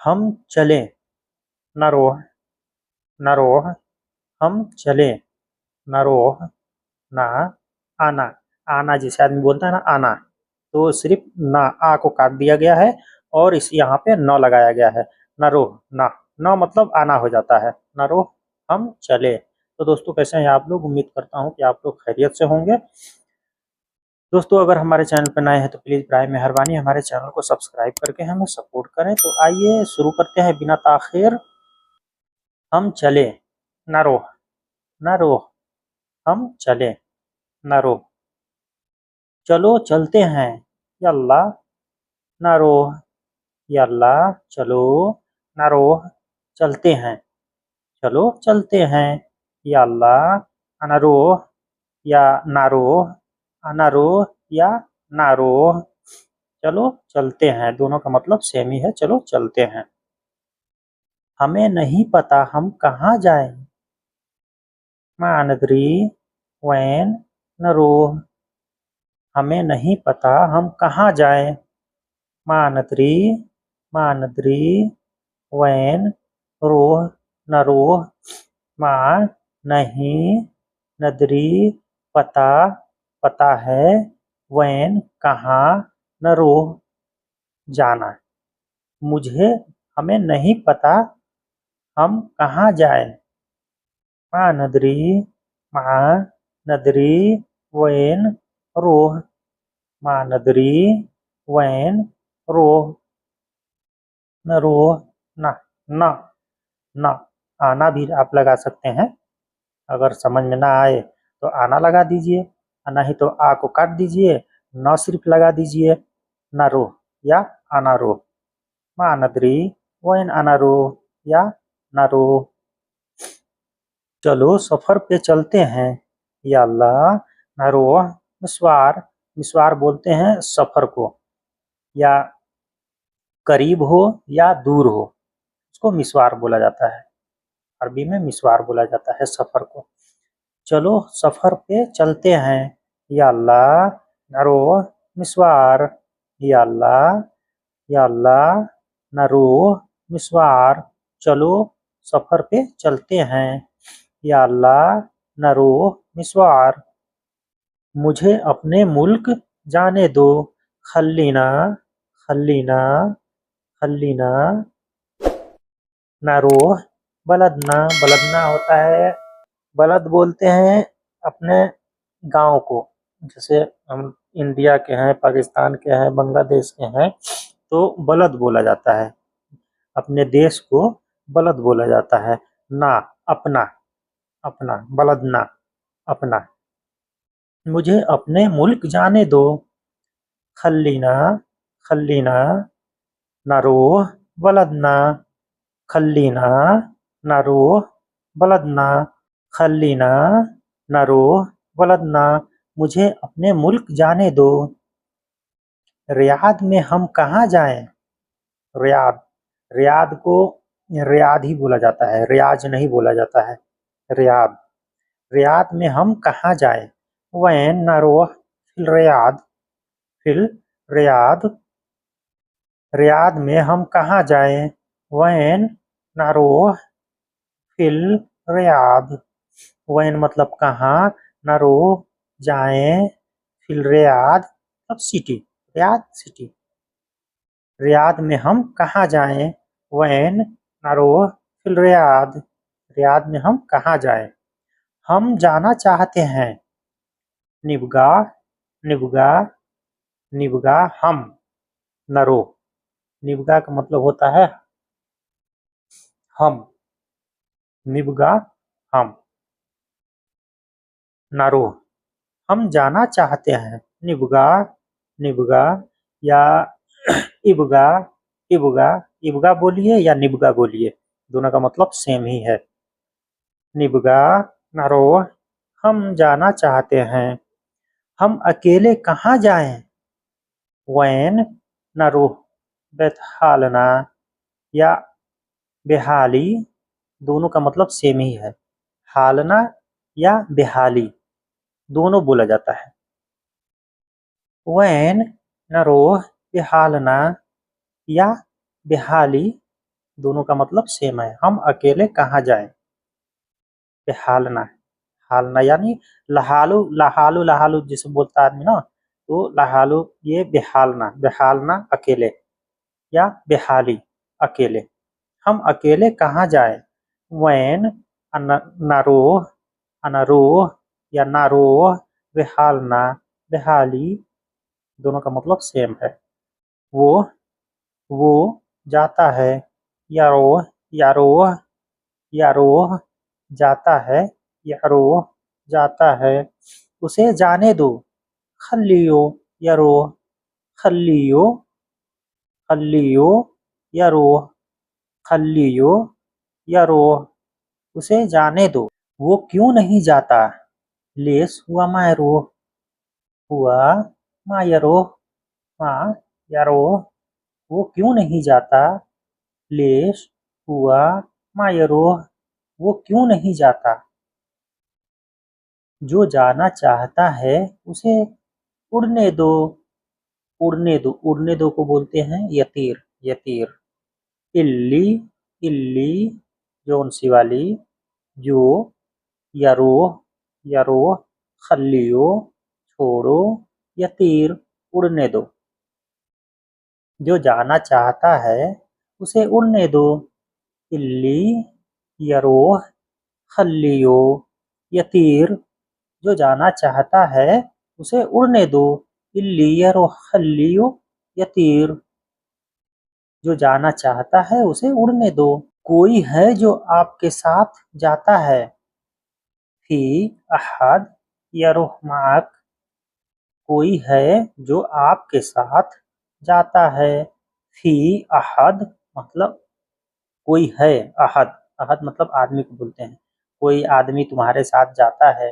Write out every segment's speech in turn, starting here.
हम चले, नरोह, नरोह, हम चले, नरोह, ना, आना, आना जैसे आदमी बोलता है ना आना, तो सिर्फ ना आ को काट दिया गया है और इस यहाँ पे न लगाया गया है। नरोह, ना, न मतलब आना हो जाता है। नरोह, हम चले। तो दोस्तों कैसे हैं आप लोग? उम्मीद करता हूँ कि आप लोग खैरियत से होंगे। दोस्तों अगर हमारे चैनल पर नए हैं तो प्लीज़ बराए मेहरबानी हमारे चैनल को सब्सक्राइब करके हमें सपोर्ट करें। तो आइए शुरू करते हैं बिना ताखिर। हम चले, नरोह, नरोह, हम चले, नरोह, चलो चलते हैं, यल्ला, नरोह, यल्ला, चलो, नरोह, चलते हैं, चलो चलते हैं, यल्ला, अनरोह या नारोह, अनरोह या नारोह, चलो चलते हैं। दोनों का मतलब सेम ही है, चलो चलते हैं। हमें नहीं पता हम कहाँ जाएं, मा नदरी वैन नरोह, हमें नहीं पता हम कहाँ जाएं, मा नदरी, मा नदरी वैन रोह, नरोह, मा नहीं, नदरी पता, पता है, वैन कहाँ, नरोह जाना। मुझे, हमें नहीं पता हम कहाँ जाएं, मा नदरी, मा नदरी वैन रोह, मा नदरी वैन रोह, नरोह, ना, न, न, आना भी आप लगा सकते हैं। अगर समझ में ना आए तो आना लगा दीजिए, नहीं तो आ को काट दीजिए, न सिर्फ लगा दीजिए, नारो या अनारो, मा नदरी वैन अनारो या नारो। चलो सफर पे चलते हैं, या अल्लाह, नारो, मिसवार, मिसवार बोलते हैं सफर को, या करीब हो या दूर हो उसको मिसवार बोला जाता है। अरबी में मिसवार बोला जाता है सफर को। चलो सफर पे चलते हैं, या अल्लाह, नरो, मिसवार, या अल्लाह, या अल्लाह, नरो, मिसवार, चलो सफर पे चलते हैं, या अल्लाह, नरो, मिसवार। मुझे अपने मुल्क जाने दो, खल्लीना, खल्लीना, खल्लीना, नारोह, बलदना, बलदना होता है, बलद बोलते हैं अपने गांव को। जैसे हम इंडिया के हैं, पाकिस्तान के हैं, बांग्लादेश के हैं, तो बलद बोला जाता है। अपने देश को बलद बोला जाता है। ना, अपना, अपना, बलदना, अपना। मुझे अपने मुल्क जाने दो, खल्लीना, खल्लीना, नारोह, बलदना, खल्लीना, नारोह, बलदना, खल्लीना, नारोह, बलदना। मुझे अपने मुल्क जाने दो। रियाद में हम कहाँ जाएं, रियाद, रियाद को रियाद ही बोला जाता है, रियाज नहीं बोला जाता है, रियाद। रियाद में हम कहाँ जाएं, वैन नारोह फिल रियाद, फिल रियाद, रियाद में हम कहाँ जाएं, वैन नारोह फिल रियाद, वैन मतलब कहाँ, नारोह जाएं, फिल रियाद अब सिटी, रियाद सिटी। रियाद में हम कहाँ जाएं, वैन नारोह फिल रियाद, रियाद में हम कहाँ जाएं। हम जाना चाहते हैं, निबगा, निबगा, निबगा हम, नरो, निबगा का मतलब होता है हम, निबगा हम, नारो, हम जाना चाहते हैं, निबगा, निबगा या इबगा, इबगा, इबगा बोलिए या निबगा बोलिए, दोनों का मतलब सेम ही है। निबगा, नारो, हम जाना चाहते हैं। हम अकेले कहाँ जाएं, वैन, नारो, बेतहालना या बेहाली, दोनों का मतलब सेम ही है। हालना या बेहाली दोनों बोला जाता है। वैन, नरोह, बेहालना या बेहाली दोनों का मतलब सेम है। हम अकेले कहाँ जाएं। बेहालना, हालना यानी लहालू लहालू लहालू जिसे बोलता है आदमी ना, तो लहालू ये बेहालना, बेहालना अकेले या बेहाली अकेले। हम अकेले कहाँ जाएं। वैन नारोह, अनारोह या नारोह, बेहालना बेहाली, दोनों का मतलब सेम है। वो वो जाता है, यारोह यारोह यारोह जाता है, यारोह जाता है। उसे जाने दो, खल्लियो यारोह खल्लियो खल्लियो यारोह खल्लियो यारोह उसे जाने दो। वो क्यों नहीं जाता। लेस हुआ मायरोह, हुआ मायरोह मायरोह, वो क्यों नहीं जाता। लेस हुआ मायरोह, वो क्यों नहीं जाता। जो जाना चाहता है उसे उड़ने दो, उड़ने दो, उड़ने दो को बोलते हैं यतीर, यतीर। इल्ली, इल्ली जौन सी वाली, जो, यारोह यारोह, खल्लियो छोड़ो, यतीर उड़ने दो। जो जाना चाहता है उसे उड़ने दो। इल्ली, यारोह, खल्लियो, यतीर, जो जाना चाहता है उसे उड़ने दो। इल्ली यारोह खल्लियो यतीर, जो जाना चाहता है उसे उड़ने दो। कोई है जो आपके साथ जाता है। फी अहद यारोह माक, कोई है जो आपके साथ जाता है। फी अहद मतलब कोई है, अहद, अहद मतलब आदमी को बोलते हैं। कोई आदमी तुम्हारे साथ जाता है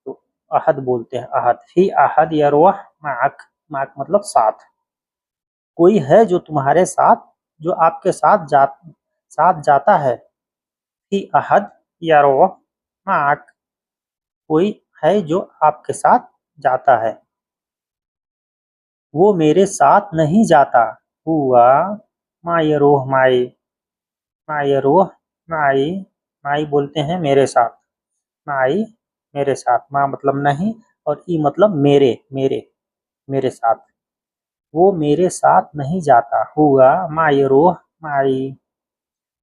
तो अहद बोलते हैं, अहद। फी अहद यारोह माक, माक मतलब साथ। कोई है जो तुम्हारे साथ, जो आपके साथ जाता है। फी अहद यारोह माक, कोई है जो आपके साथ जाता है। वो मेरे साथ नहीं जाता। हुआ मायरोह माई, मायरोह माई, माई बोलते हैं मेरे साथ। माई मेरे साथ, माँ मतलब नहीं और ई मतलब मेरे, मेरे, मेरे साथ। वो मेरे साथ नहीं जाता। हुआ मायरोह माई,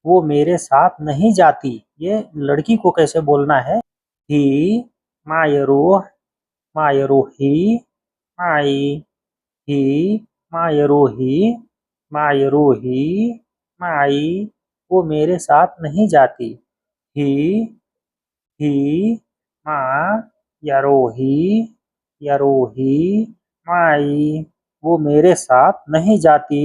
वो मेरे साथ नहीं जाती। ये लड़की को कैसे बोलना है। ही मायरोह मायरोही माई, ही मायरोही मायरोही माई, वो मेरे साथ नहीं जाती। ही ही माँ यारोही यारोही माई, वो मेरे साथ नहीं जाती।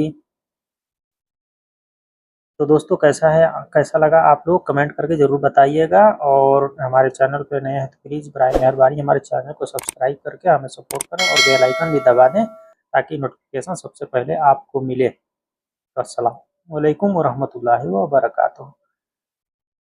तो दोस्तों कैसा है, कैसा लगा आप लोग कमेंट करके ज़रूर बताइएगा। और हमारे चैनल पे नए हैं तो प्लीज़ बराए मेहरबानी हमारे चैनल को सब्सक्राइब करके हमें सपोर्ट करें और बेल आइकन भी दबा दें ताकि नोटिफिकेशन सबसे पहले आपको मिले। तो अस्सलाम वालेकुम व रहमतुल्लाहि व बरकातुहू।